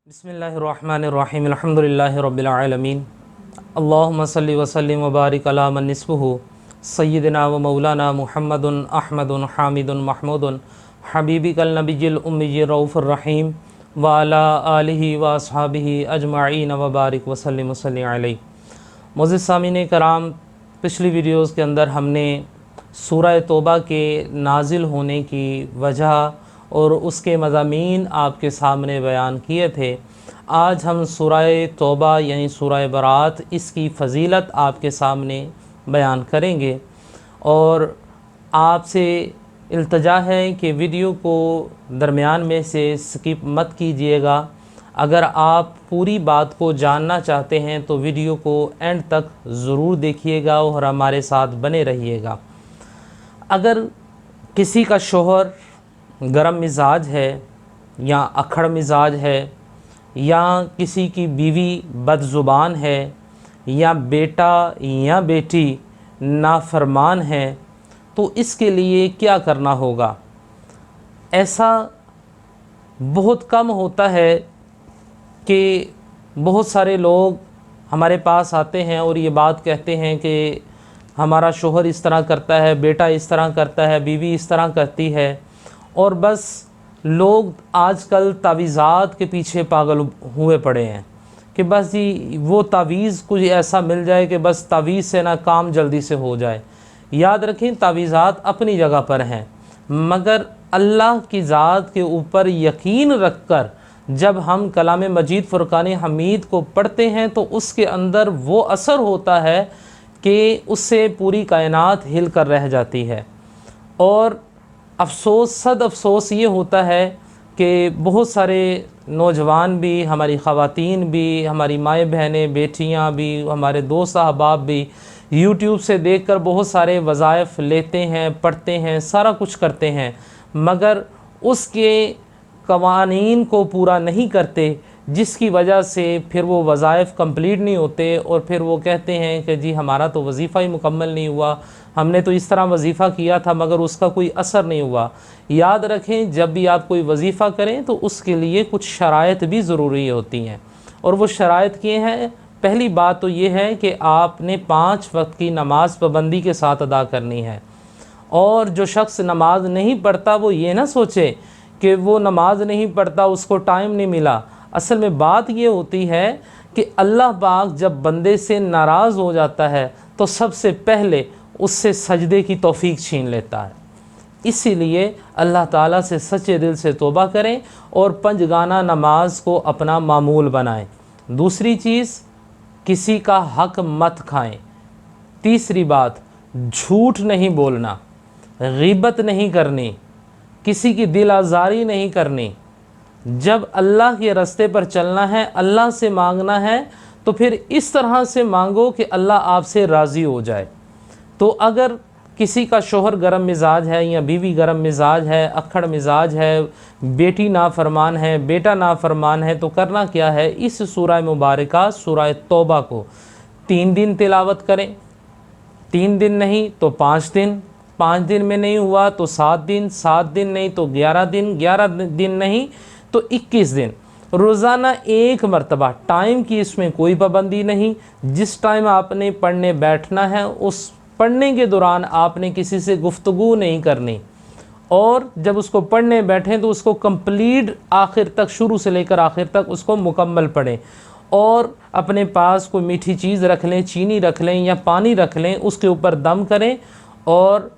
बिस्मिल्लाहिर्रहमानिर्रहीम अल्हम्दुलिल्लाहि रब्बिल आलमीन अल्लाहुम्मा सल्लि व सल्लिम व बारिक अला मन निस्बुहु सय्यिदना व मौलाना मुहम्मदुन अहमदुन हामिदुन महमूदुन हबीबिकल नबिय्युल उम्मिय्यिर रऊफुर रहीम व अला आलिहि व अस्हाबिहि अजमाइन व बारिक व सल्लिम अलैहि। मुअज़्ज़िज़ सामीन कराम, पिछली वीडियोज़ के अंदर हमने सूरह तौबा के नाजिल होने की वजह और उसके मज़ामीन आपके सामने बयान किए थे। आज हम सूरह तौबा यानी सूरह बरात, इसकी फ़जीलत आपके सामने बयान करेंगे और आपसे इल्तिजा है कि वीडियो को दरमियान में से स्किप मत कीजिएगा। अगर आप पूरी बात को जानना चाहते हैं तो वीडियो को एंड तक ज़रूर देखिएगा और हमारे साथ बने रहिएगा। अगर किसी का शोहर गरम मिजाज है या अखड़ मिजाज है या किसी की बीवी बदज़ुबान है या बेटा या बेटी नाफरमान है तो इसके लिए क्या करना होगा। ऐसा बहुत कम होता है कि बहुत सारे लोग हमारे पास आते हैं और ये बात कहते हैं कि हमारा शोहर इस तरह करता है, बेटा इस तरह करता है, बीवी इस तरह करती है, और बस लोग आजकल तावीज़ात के पीछे पागल हुए पड़े हैं कि बस जी वो तावीज़ कुछ ऐसा मिल जाए कि बस तावीज़ से ना काम जल्दी से हो जाए। याद रखें, तावीज़ात अपनी जगह पर हैं, मगर अल्लाह की ज़ात के ऊपर यकीन रख कर जब हम कलाम मजीद फ़ुरक़ान हमीद को पढ़ते हैं तो उसके अंदर वो असर होता है कि उससे पूरी कायनात हिल कर रह जाती है। और अफ़सोस, सद अफ़सोस ये होता है कि बहुत सारे नौजवान भी, हमारी ख़वातीन भी, हमारी माएँ बहनें बेटियाँ भी, हमारे दोस्त अहबाब भी यूट्यूब से देखकर बहुत सारे वज़ाइफ लेते हैं, पढ़ते हैं, सारा कुछ करते हैं, मगर उसके कवानीन को पूरा नहीं करते, जिसकी वजह से फिर वो वज़ाइफ कंप्लीट नहीं होते और फिर वो कहते हैं कि जी हमारा तो वजीफ़ा ही मुकम्मल नहीं हुआ, हमने तो इस तरह वजीफ़ा किया था मगर उसका कोई असर नहीं हुआ। याद रखें, जब भी आप कोई वजीफ़ा करें तो उसके लिए कुछ शराइत भी ज़रूरी होती हैं, और वो शराइत ये हैं। पहली बात तो ये है कि आपने 5 वक्त की नमाज़ पाबंदी के साथ अदा करनी है। और जो शख्स नमाज नहीं पढ़ता वो ये ना सोचे कि वो नमाज नहीं पढ़ता, उसको टाइम नहीं मिला। असल में बात ये होती है कि अल्लाह पाक जब बंदे से नाराज़ हो जाता है तो सबसे पहले उससे सजदे की तौफीक छीन लेता है। इसीलिए अल्लाह ताला से सच्चे दिल से तौबा करें और पंजगाना नमाज को अपना मामूल बनाएं। दूसरी चीज़, किसी का हक मत खाएं। तीसरी बात, झूठ नहीं बोलना, ग़ीबत नहीं करनी, किसी की दिल आज़ारी नहीं करनी। जब अल्लाह के रास्ते पर चलना है, अल्लाह से मांगना है, तो फिर इस तरह से मांगो कि अल्लाह आपसे राज़ी हो जाए। तो अगर किसी का शोहर गरम मिजाज है या बीवी गरम मिजाज है, अखड़ मिजाज है, बेटी नाफरमान है, बेटा नाफरमान है, तो करना क्या है, इस सूरह मुबारका सूरह तौबा को 3 दिन तिलावत करें। 3 दिन नहीं तो 5 दिन, 5 दिन में नहीं हुआ तो 7 दिन, 7 दिन नहीं तो 11 दिन, 11 दिन नहीं तो 21 दिन, रोज़ाना 1 मरतबा। टाइम की इसमें कोई पाबंदी नहीं। जिस टाइम आपने पढ़ने बैठना है उस पढ़ने के दौरान आपने किसी से गुफ्तगू नहीं करनी, और जब उसको पढ़ने बैठें तो उसको कंप्लीट आखिर तक, शुरू से लेकर आखिर तक उसको मुकम्मल पढ़ें। और अपने पास कोई मीठी चीज़ रख लें, चीनी रख लें या पानी रख लें, उसके ऊपर दम करें और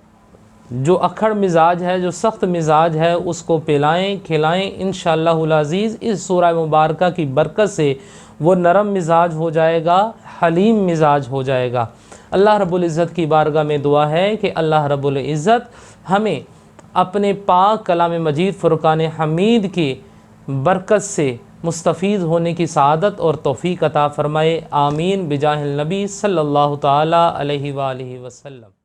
जो अखड़ मिजाज है, जो सख्त मिजाज है, उसको पिलाएं, खिलाएं। इंशाअल्लाहुल अज़ीज़ इस सूरह मुबारका की बरकत से वो नरम मिजाज हो जाएगा, हलीम मिजाज हो जाएगा। अल्लाह रब्बुल इज़्ज़त की बारगाह में दुआ है कि अल्लाह रब्बुल इज़्ज़त हमें अपने पाक कलाम मजीद फ़ुरक़ान हमीद की बरकत से मुस्तफ़ीज़ होने की सआदत और तौफ़ीक़ अता फ़रमाए। आमीन बिजाहिल नबी सल्लल्लाहु ताला अलैहि व आलिहि वसल्लम।